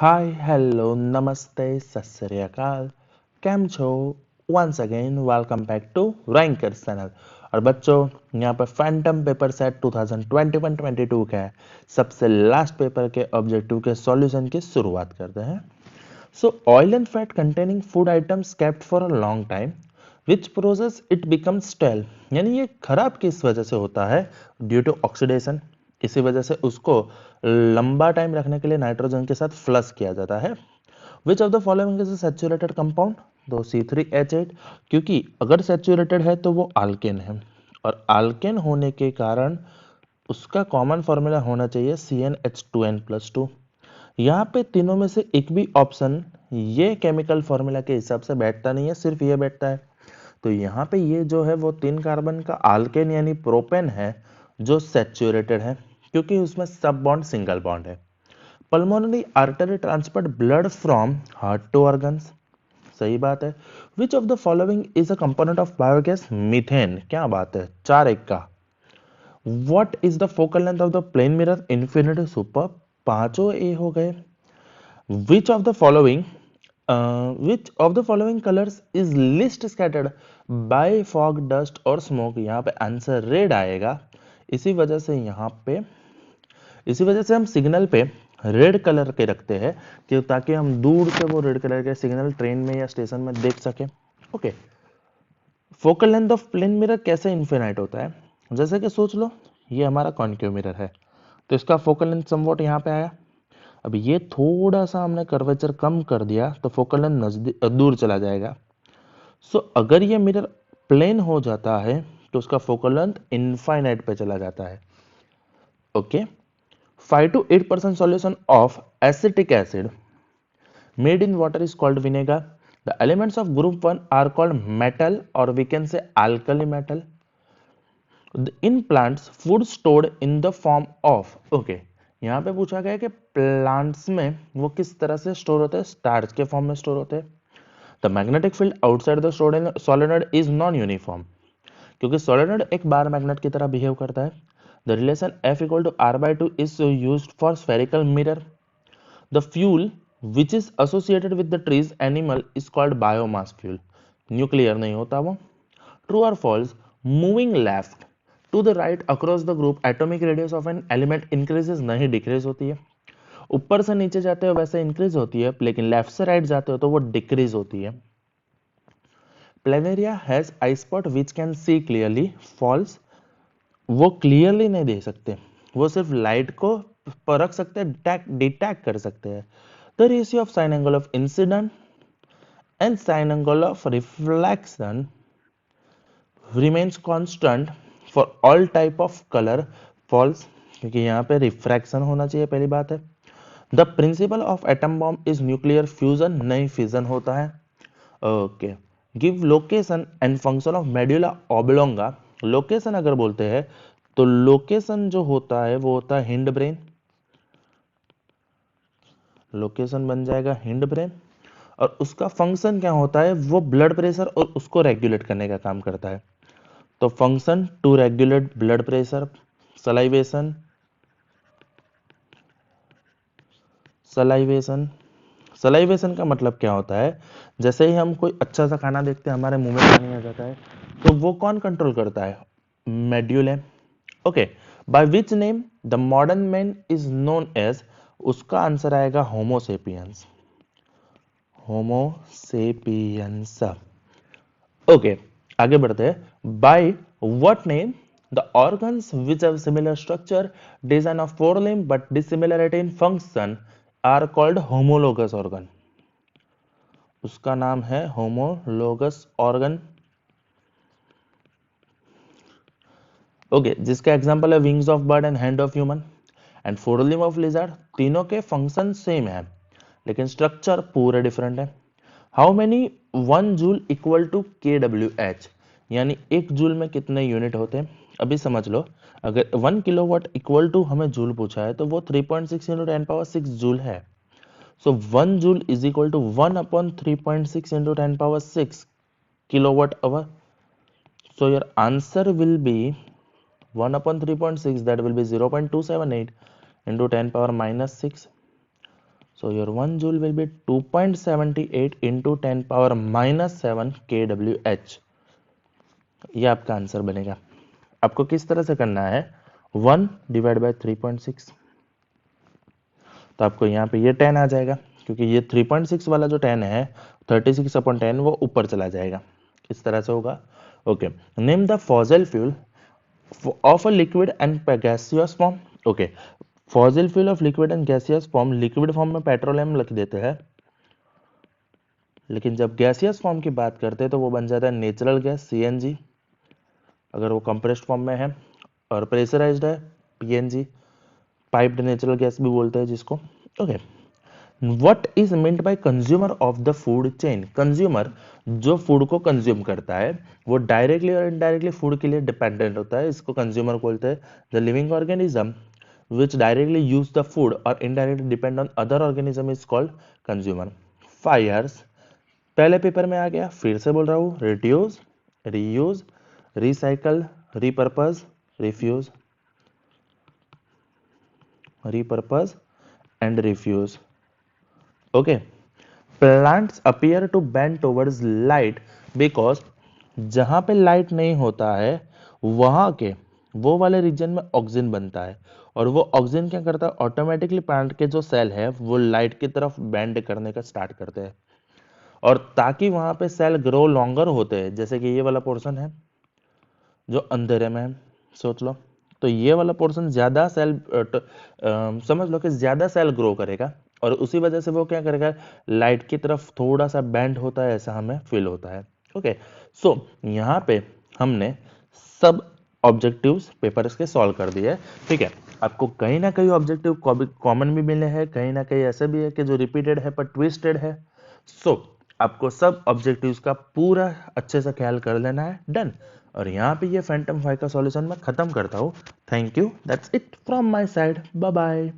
Hi hello नमस्ते सत श्री अकाल। કેમ છો? Once again welcome back to Rankers channel. और बच्चों, यहाँ पर फैंटम पेपर सेट 2021-22 का है सबसे लास्ट पेपर के ऑब्जेक्टिव के सॉल्यूशन की शुरुआत करते हैं। So oil and fat containing food items kept for a long time which process it becomes stale, यानी ये खराब किस वजह से होता है? Due to oxidation. इसी वजह से उसको लंबा टाइम रखने के लिए नाइट्रोजन के साथ फ्लश किया जाता है। Which of the following is saturated compound? तो C3H8, क्योंकि अगर सैचुरेटेड है तो वो आल्केन है, और आल्केन होने के कारण उसका कॉमन फॉर्मूला होना चाहिए CnH2n+2। यहाँ पे तीनों में से एक भी ऑप्शन ये केमिकल फॉर्मूला के हिसाब से बैठता नहीं है, सिर्फ ये बैठता है। तो यहाँ पे ये जो है वो 3 कार्बन का आल्केन यानी प्रोपेन है जो सैचुरेटेड है, क्योंकि उसमें सब बॉन्ड सिंगल बॉन्ड है। Pulmonary artery transport blood from heart to organs, सही बात है। Which of the following is a component of biogas? Methane, क्या बात है, 4-1 का। What is the focal length of the plane mirror? Infinity, super, पांचों A हो गए। Which of the following which of the following colours is least scattered by fog, dust और smoke? यहाँ पे आंसर रेड आएगा। इसी वजह से यहाँ पे इसी वजह से हम सिग्नल पे रेड कलर के रखते हैं कि ताकि हम दूर से वो रेड कलर के सिग्नल ट्रेन में या स्टेशन में देख सके। Okay. Focal length of plane mirror कैसे इन्फिनाइट होता है? जैसे कि सोच लो ये हमारा कॉन्केव मिरर है, तो इसका फोकल लेंथ समवॉट यहाँ पे आया। अब ये थोड़ा सा हमने कर्वेचर कम कर दिया तो फोकल लेंथ नजदीक दूर चला जाएगा। सो अगर ये मिरर प्लेन हो जाता है तो उसका फोकल लेंथ इनफाइनाइट पे चला जाता है। Okay. 5 to 8% solution of acetic acid made in water is called vinegar. The elements of group 1 are called metal, or we can say alkali metal. In plants, food stored in the form of, okay, यहाँ पे पूछा गया है कि plants में वो किस तरह से स्टोर होते हैं? स्टार्च के फॉर्म में स्टोर होते हैं। The magnetic field outside the solenoid is non uniform, क्योंकि सोलेनोइड एक बार मैग्नेट की तरह बिहेव करता है। The relation F=R/2 is used for spherical mirror. The fuel which is associated with the tree's animal is called biomass fuel. Nuclear नहीं होता वो। True और false? Moving left to the right across the group atomic radius of an element increases, नहीं decrease होती है। ऊपर से नीचे जाते हो वैसे इंक्रीज होती है, लेकिन लेफ्ट से राइट जाते हो तो वो डिक्रीज होती है। Planaria has eye spot which can see clearly, false, वो क्लियरली नहीं देख सकते, वो सिर्फ लाइट को परख सकते हैं, डिटेक्ट कर सकते हैं। The ratio of sine angle of incident and sine angle of reflection remains constant for all type of colour, false, क्योंकि यहाँ पे रिफ्रैक्शन होना चाहिए, पहली बात है। The principle of atom bomb is nuclear fusion, नहीं फिजन होता है। Okay. Give location and function of medulla oblongata. Location अगर बोलते हैं तो लोकेशन जो होता है वो होता है हिंड ब्रेन, लोकेशन बन जाएगा हिंड ब्रेन। और उसका फंक्शन क्या होता है? वो ब्लड प्रेशर और उसको रेगुलेट करने का काम करता है। तो function to regulate blood pressure, salivation, salivation salivation का मतलब क्या होता है? जैसे ही हम कोई अच्छा सा खाना देखते हैं हमारे मुंह में पानी आ जाता है, तो वो कौन कंट्रोल करता है? Medulla. Okay. By which name the modern man is known as? उसका आंसर आएगा होमोसेपियंस, होमोसेपियंस। ओके, आगे बढ़ते हैं। By what name the organs which have similar structure, design of fore limb but dissimilarity in function are called homologous organ? उसका नाम है homologous organ. Okay, जिसका example है wings of bird and hand of human and fore limb of lizard. तीनों के function same है लेकिन structure पूरे डिफरेंट है। How many 1 joule equal to kWh, यानी 1 जूल में कितने यूनिट होते हैं? अभी समझ लो, अगर 1 किलोवाट इक्वल टू हमें जूल पूछा है तो वो 3.6 इंटू 10 पावर 6 जूल है। So 1 joule is equal to 1/3.6 into 10 power 6 kilowatt hour. So your answer will be 1/3.6, that will be 0.278 into 10 power minus 6. So your 1 joule will be 2.78 into 10 power minus 7 kWh. ये आपका answer बनेगा। आपको किस तरह से करना है, 1 डिवाइड बाय 3.6, तो आपको यहाँ पे ये 10 आ जाएगा, क्योंकि ये 3.6 वाला जो 10 है 36 अपॉन 10 वो ऊपर चला जाएगा, इस तरह से होगा। Okay, name the fossil fuel of a liquid and gaseous form. Okay, fossil fuel of liquid and gaseous form, liquid form में पेट्रोलियम लिख देते हैं, लेकिन जब गैसियस फॉर्म की बात करते हैं तो वो बन जाता है नेचुरल गैस CNG, अगर वो कंप्रेस्ड फॉर्म में है, और प्रेशराइज्ड है PNG, पाइप्ड नेचुरल गैस भी बोलते हैं जिसको। Okay, what is meant by consumer of the food chain. Consumer जो फूड को कंज्यूम करता है वो डायरेक्टली और इनडायरेक्टली फूड के लिए डिपेंडेंट होता है, इसको कंज्यूमर बोलते हैं। The living organism which directly use the food or indirectly depend on other organism is called consumer। 5 years पहले पेपर में आ गया, फिर से बोल रहा हूँ, reduce, reuse, recycle, repurpose, refuse, repurpose and refuse। okay, plants appear to bend towards light because जहां पे लाइट नहीं होता है वहां के वो वाले रीजन में ऑक्सीजन बनता है, और वो ऑक्सीजन क्या करता है, ऑटोमेटिकली प्लांट के जो सेल है वो लाइट की तरफ बेंड करने का स्टार्ट करते हैं, और ताकि वहां पे सेल ग्रो लॉन्गर होते हैं, जैसे कि ये वाला पोर्शन है जो अंधेरे में है, सोच लो, तो ये वाला पोर्शन ज्यादा सेल समझ लो कि ज्यादा सेल ग्रो करेगा, और उसी वजह से वो क्या करेगा, लाइट की तरफ थोड़ा सा बेंड होता है, ऐसा हमें फील होता है। ओके, सो यहाँ पे हमने सब ऑब्जेक्टिव्स पेपर्स के सॉल्व कर दिए। ठीक है, आपको कहीं ना कहीं ऑब्जेक्टिव कॉमन भी मिले हैं, कहीं ना कहीं ऐसे भी है कि जो रिपीटेड है पर ट्विस्टेड है। सो आपको सब ऑब्जेक्टिव्स का पूरा अच्छे से ख्याल कर लेना है। डन। और यहाँ पे ये फैंटम 5 का सॉल्यूशन मैं खत्म करता हूँ। Thank you, that's it from my side, bye bye.